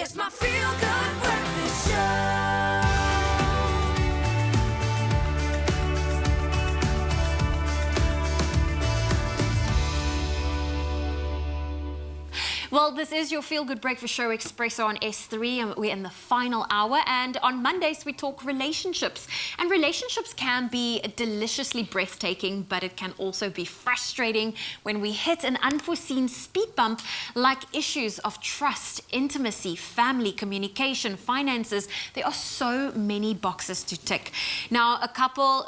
It's my feel-good breakfast show. Well, this is your Feel Good Breakfast Show, Expresso on S3, and we're in the final hour. And on Mondays, we talk relationships. And relationships can be deliciously breathtaking, but it can also be frustrating when we hit an unforeseen speed bump, like issues of trust, intimacy, family, communication, finances. There are so many boxes to tick. Now,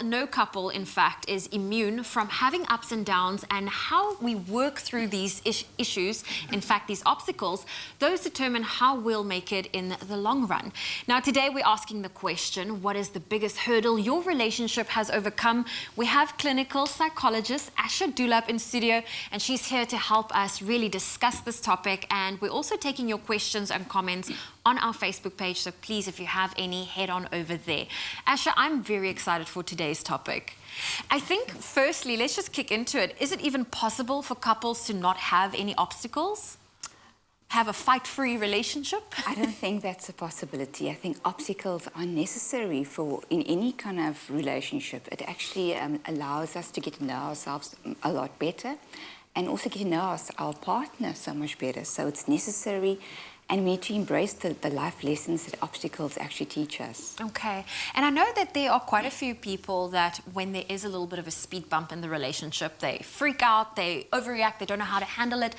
no couple, in fact, is immune from having ups and downs, and how we work through these issues, in fact, these obstacles, those determine how we'll make it in the long run. Now, today we're asking the question, what is the biggest hurdle your relationship has overcome? We have clinical psychologist Asha Dullabh in studio, and she's here to help us really discuss this topic. And we're also taking your questions and comments on our Facebook page, so please, if you have any, head on over there. Asha, I'm very excited for today's topic. I think, firstly, let's just kick into it. Is it even possible for couples to not have any obstacles? Have a fight-free relationship? I don't think that's a possibility. I think obstacles are necessary in any kind of relationship. It actually allows us to get to know ourselves a lot better, and also get to know our partner so much better. So it's necessary, and we need to embrace the life lessons that obstacles actually teach us. Okay. And I know that there are quite a few people that when there is a little bit of a speed bump in the relationship, they freak out, they overreact, they don't know how to handle it.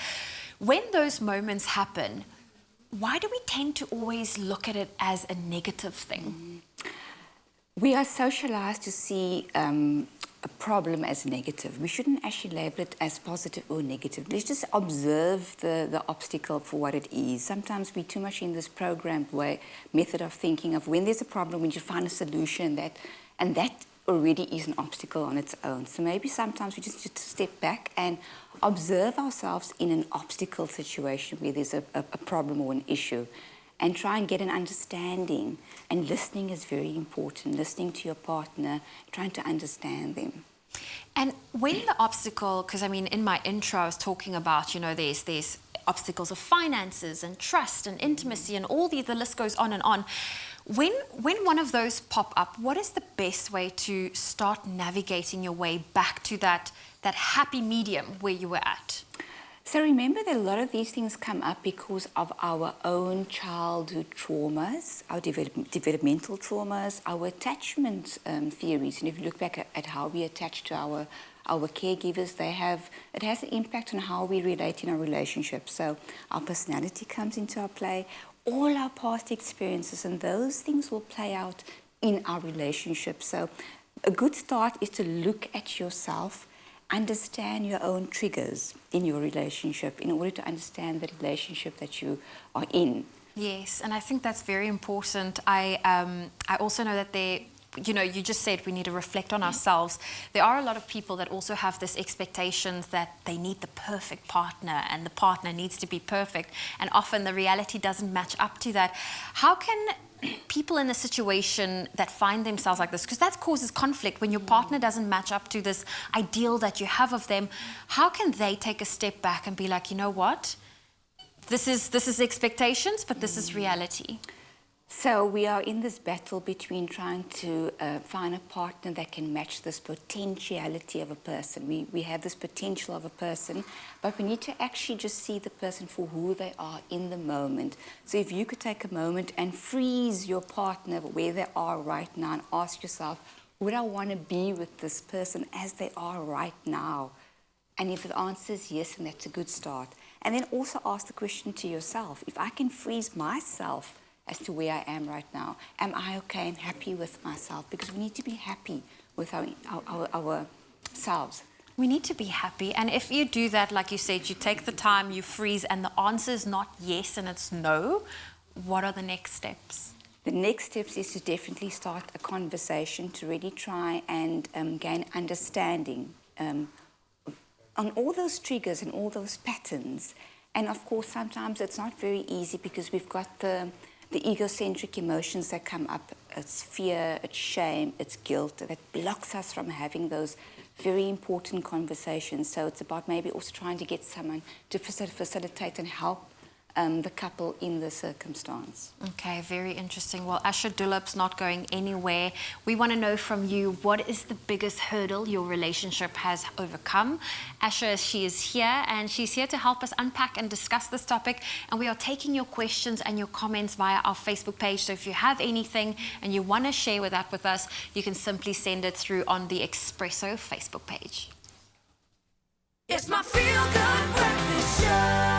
When those moments happen, why do we tend to always look at it as a negative thing? We are socialized to see a problem as negative. We shouldn't actually label it as positive or negative. Let's just observe the obstacle for what it is. Sometimes we're too much in this programmed method of thinking of when there's a problem, we need to find a solution, and that already is an obstacle on its own. So maybe sometimes we just need to step back and observe ourselves in an obstacle situation where there's a problem or an issue, and try and get an understanding. And listening is very important. Listening to your partner, trying to understand them. And when the obstacle, because I mean, in my intro, I was talking about, you know, there's obstacles of finances and trust and intimacy and all the list goes on and on. When one of those pop up, what is the best way to start navigating your way back to that happy medium where you were at? So remember that a lot of these things come up because of our own childhood traumas, our developmental traumas, our attachment theories. And if you look back at how we attach to our caregivers, it has an impact on how we relate in our relationships. So our personality comes into our play, all our past experiences, and those things will play out in our relationship. So a good start is to look at yourself, understand your own triggers in your relationship in order to understand the relationship that you are in. Yes, and I think that's very important. I also know that you know, you just said we need to reflect on ourselves. There are a lot of people that also have this expectations that they need the perfect partner and the partner needs to be perfect, and often the reality doesn't match up to that. How can people in a situation that find themselves like this, because that causes conflict when your partner doesn't match up to this ideal that you have of them, how can they take a step back and be like, you know what, this is expectations, but this is reality? So we are in this battle between trying to find a partner that can match this potentiality of a person. We have this potential of a person, but we need to actually just see the person for who they are in the moment. So if you could take a moment and freeze your partner where they are right now and ask yourself, would I want to be with this person as they are right now? And if the answer is yes, then that's a good start. And then also ask the question to yourself, if I can freeze myself as to where I am right now, am I okay and happy with myself? Because we need to be happy with ourselves. We need to be happy, and if you do that, like you said, you take the time, you freeze, and the answer is not yes and it's no, what are the next steps? The next steps is to definitely start a conversation to really try and gain understanding on all those triggers and all those patterns. And of course, sometimes it's not very easy because we've got the egocentric emotions that come up. It's fear, it's shame, it's guilt that blocks us from having those very important conversations. So it's about maybe also trying to get someone to facilitate and help the couple in the circumstance. Okay, very interesting. Well, Asha Dullabh's not going anywhere. We want to know from you, what is the biggest hurdle your relationship has overcome? Asha, she is here, and she's here to help us unpack and discuss this topic. And we are taking your questions and your comments via our Facebook page. So if you have anything and you want to share with us, you can simply send it through on the Expresso Facebook page. It's my feel-good breakfast show.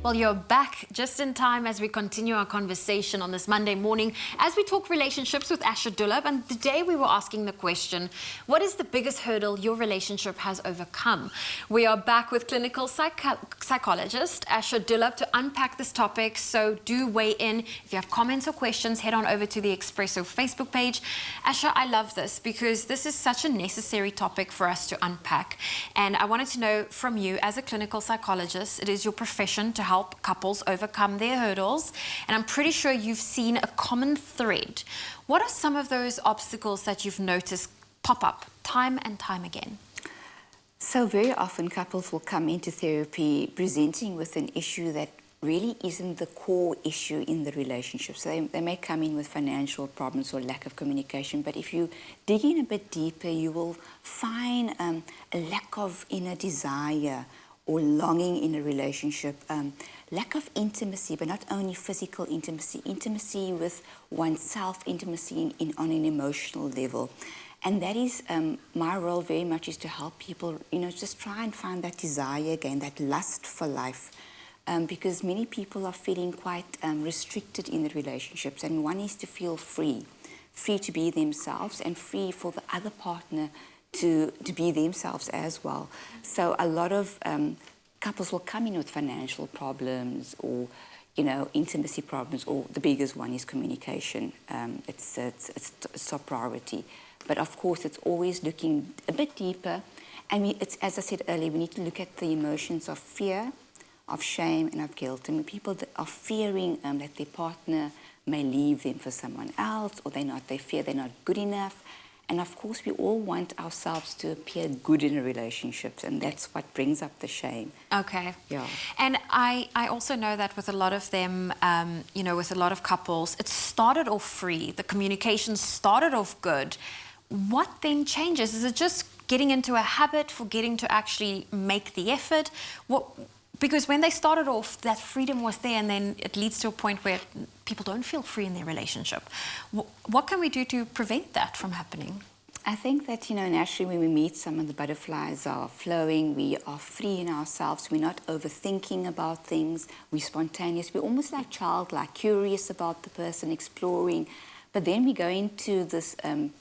Well, you're back just in time as we continue our conversation on this Monday morning as we talk relationships with Asha Dullabh. And today we were asking the question, what is the biggest hurdle your relationship has overcome? We are back with clinical psychologist Asha Dullabh to unpack this topic. So do weigh in. If you have comments or questions, head on over to the Expresso Facebook page. Asha, I love this because this is such a necessary topic for us to unpack. And I wanted to know from you, as a clinical psychologist, it is your profession to help couples overcome their hurdles, and I'm pretty sure you've seen a common thread. What are some of those obstacles that you've noticed pop up time and time again? So very often couples will come into therapy presenting with an issue that really isn't the core issue in the relationship. So they may come in with financial problems or lack of communication, but if you dig in a bit deeper, you will find a lack of inner desire or longing in a relationship, lack of intimacy, but not only physical intimacy, intimacy with oneself, intimacy on an emotional level. And that is, my role very much is to help people, just try and find that desire again, that lust for life. Because many people are feeling quite restricted in the relationships, and one is to feel free to be themselves and free for the other partner to be themselves as well. So a lot of couples will come in with financial problems or, intimacy problems, or the biggest one is communication. It's top priority. But of course, it's always looking a bit deeper. And it's, as I said earlier, we need to look at the emotions of fear, of shame, and of guilt. And when people are fearing that their partner may leave them for someone else, or they fear they're not good enough. And of course, we all want ourselves to appear good in a relationship, and that's what brings up the shame. Okay. Yeah. And I also know that with a lot of them, with a lot of couples, it started off free. The communication started off good. What then changes? Is it just getting into a habit, forgetting to actually make the effort? Because when they started off, that freedom was there, and then it leads to a point where people don't feel free in their relationship. What can we do to prevent that from happening? I think that, naturally when we meet someone, the butterflies are flowing, we are free in ourselves, we're not overthinking about things, we're spontaneous, we're almost like childlike, curious about the person, exploring. But then we go into this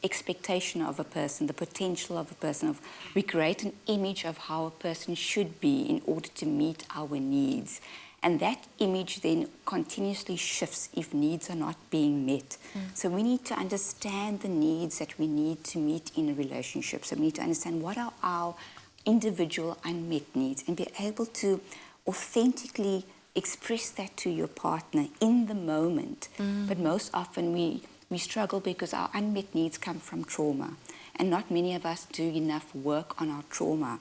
expectation of a person, the potential of a person. We create an image of how a person should be in order to meet our needs. And that image then continuously shifts if needs are not being met. So we need to understand the needs that we need to meet in a relationship. So we need to understand what are our individual unmet needs and be able to authentically express that to your partner in the moment. But most often we struggle because our unmet needs come from trauma, and not many of us do enough work on our trauma,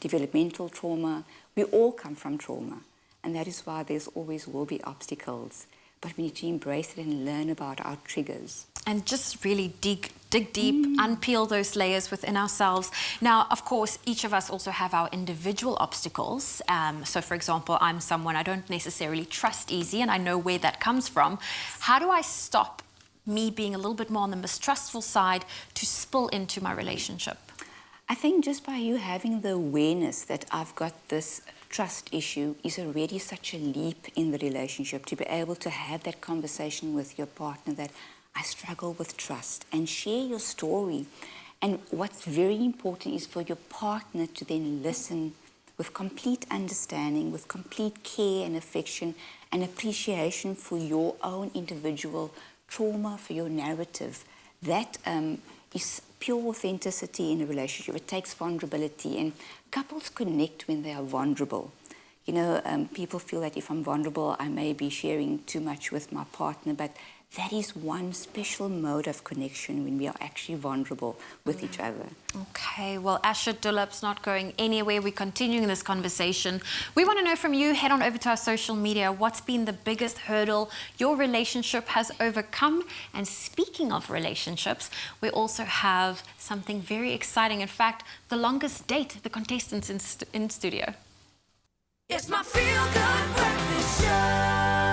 developmental trauma. We all come from trauma, and that is why there's always will be obstacles. But we need to embrace it and learn about our triggers. And just really dig deep, unpeel those layers within ourselves. Now, of course, each of us also have our individual obstacles. So, for example, I'm someone I don't necessarily trust easy, and I know where that comes from. How do I stop me being a little bit more on the mistrustful side to spill into my relationship? I think just by you having the awareness that I've got this trust issue is already such a leap in the relationship, to be able to have that conversation with your partner that I struggle with trust, and share your story. And what's very important is for your partner to then listen with complete understanding, with complete care and affection and appreciation for your own individual trauma, for your narrative. That is pure authenticity in a relationship. It takes vulnerability, and couples connect when they are vulnerable. People feel that if I'm vulnerable, I may be sharing too much with my partner, but that is one special mode of connection when we are actually vulnerable with each other. Okay, well, Asha Dullabh's not going anywhere. We're continuing this conversation. We want to know from you. Head on over to our social media. What's been the biggest hurdle your relationship has overcome? And speaking of relationships, we also have something very exciting. In fact, the longest date, the contestants in studio. It's my feel-good breakfast show.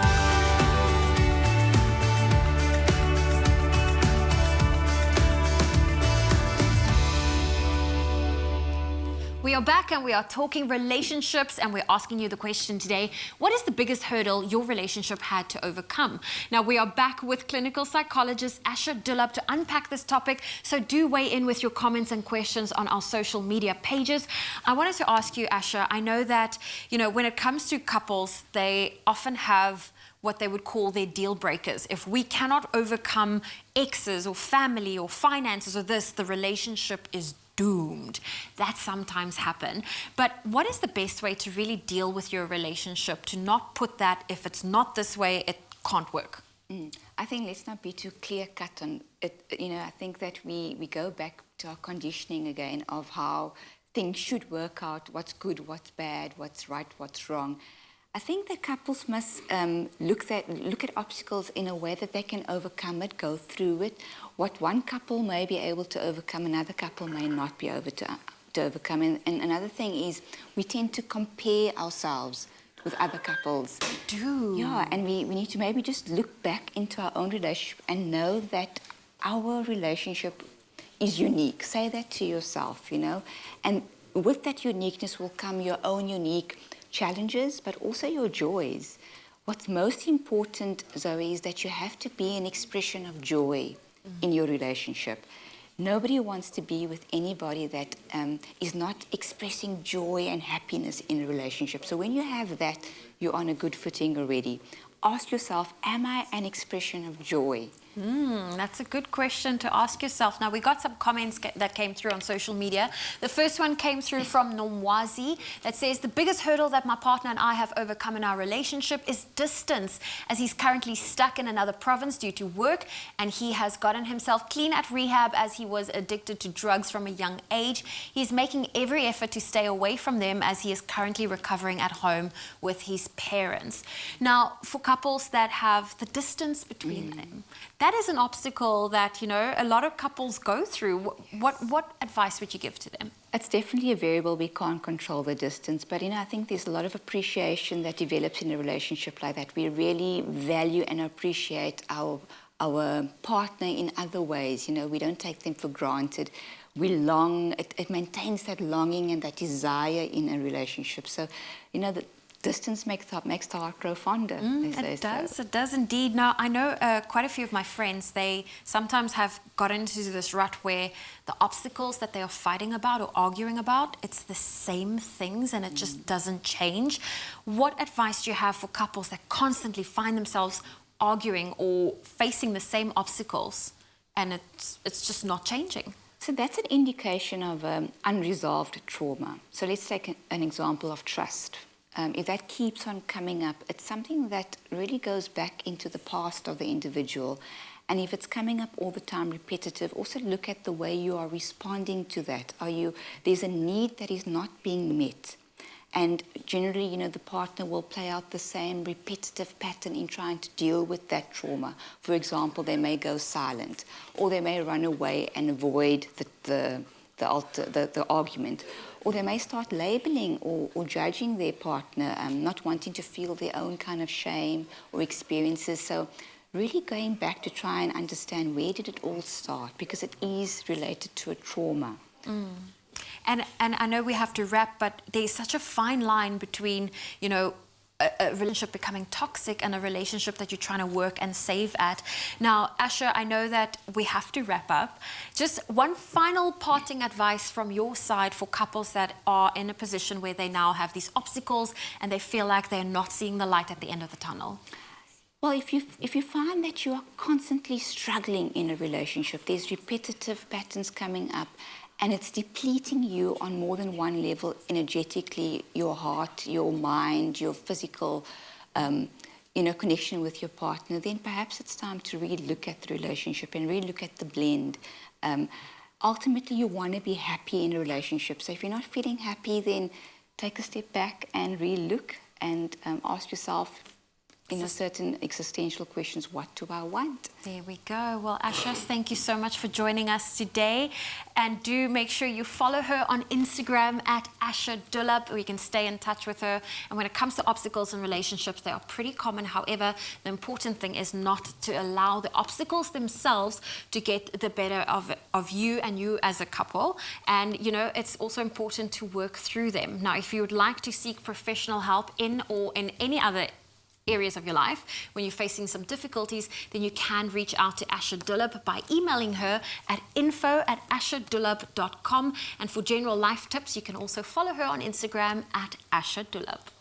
We are back and we are talking relationships, and we're asking you the question today: what is the biggest hurdle your relationship had to overcome? Now, we are back with clinical psychologist Asha Dullabh to unpack this topic, so do weigh in with your comments and questions on our social media pages. I wanted to ask you, Asha, I know that, when it comes to couples, they often have what they would call their deal breakers. If we cannot overcome exes or family or finances or this, the relationship is doomed. That sometimes happen. But what is the best way to really deal with your relationship, to not put that, if it's not this way, it can't work? I think let's not be too clear-cut on it. I think that we go back to our conditioning again of how things should work out, what's good, what's bad, what's right, what's wrong. I think that couples must look at obstacles in a way that they can overcome it, go through it. What one couple may be able to overcome, another couple may not be able to overcome. And another thing is we tend to compare ourselves with other couples. We do. Yeah, and we need to maybe just look back into our own relationship and know that our relationship is unique. Say that to yourself, And with that uniqueness will come your own unique challenges, but also your joys. What's most important, Zoe, is that you have to be an expression of joy in your relationship. Nobody wants to be with anybody that is not expressing joy and happiness in a relationship. So when you have that, you're on a good footing already. Ask yourself, am I an expression of joy? That's a good question to ask yourself. Now, we got some comments that came through on social media. The first one came through from Nomwazi that says, the biggest hurdle that my partner and I have overcome in our relationship is distance, as he's currently stuck in another province due to work, and he has gotten himself clean at rehab as he was addicted to drugs from a young age. He's making every effort to stay away from them as he is currently recovering at home with his parents. Now, for couples that have the distance between them, that is an obstacle that, a lot of couples go through. What advice would you give to them? It's definitely a variable. We can't control the distance. But, I think there's a lot of appreciation that develops in a relationship like that. We really value and appreciate our partner in other ways. We don't take them for granted. We long, it maintains that longing and that desire in a relationship. So, the distance makes the heart grow fonder. It does indeed. Now, I know quite a few of my friends, they sometimes have got into this rut where the obstacles that they are fighting about or arguing about, it's the same things and it just doesn't change. What advice do you have for couples that constantly find themselves arguing or facing the same obstacles and it's just not changing? So that's an indication of unresolved trauma. So let's take an example of trust. If that keeps on coming up, it's something that really goes back into the past of the individual. And if it's coming up all the time, repetitive, also look at the way you are responding to that. There's a need that is not being met. And generally, the partner will play out the same repetitive pattern in trying to deal with that trauma. For example, they may go silent, or they may run away and avoid the argument. Or they may start labeling or judging their partner, not wanting to feel their own kind of shame or experiences. So really going back to try and understand, where did it all start? Because it is related to a trauma. And I know we have to wrap, but there's such a fine line between, a relationship becoming toxic and a relationship that you're trying to work and save at. Now, Asha, I know that we have to wrap up. Just one final parting advice from your side for couples that are in a position where they now have these obstacles and they feel like they're not seeing the light at the end of the tunnel. Well, if you find that you are constantly struggling in a relationship, there's repetitive patterns coming up, and it's depleting you on more than one level, energetically, your heart, your mind, your physical connection with your partner, then perhaps it's time to really look at the relationship and really look at the blend. Ultimately, you want to be happy in a relationship. So if you're not feeling happy, then take a step back and really look and ask yourself, certain existential questions, what do I want? There we go. Well, Asha, thank you so much for joining us today. And do make sure you follow her on Instagram at Asha Dullabh, where you can stay in touch with her. And when it comes to obstacles in relationships, they are pretty common. However, the important thing is not to allow the obstacles themselves to get the better of you and you as a couple. And, it's also important to work through them. Now, if you would like to seek professional help in any other areas of your life, when you're facing some difficulties, then you can reach out to Asha Dullabh by emailing her at info@ashadullabh.com. And for general life tips, you can also follow her on Instagram at Asha Dullabh.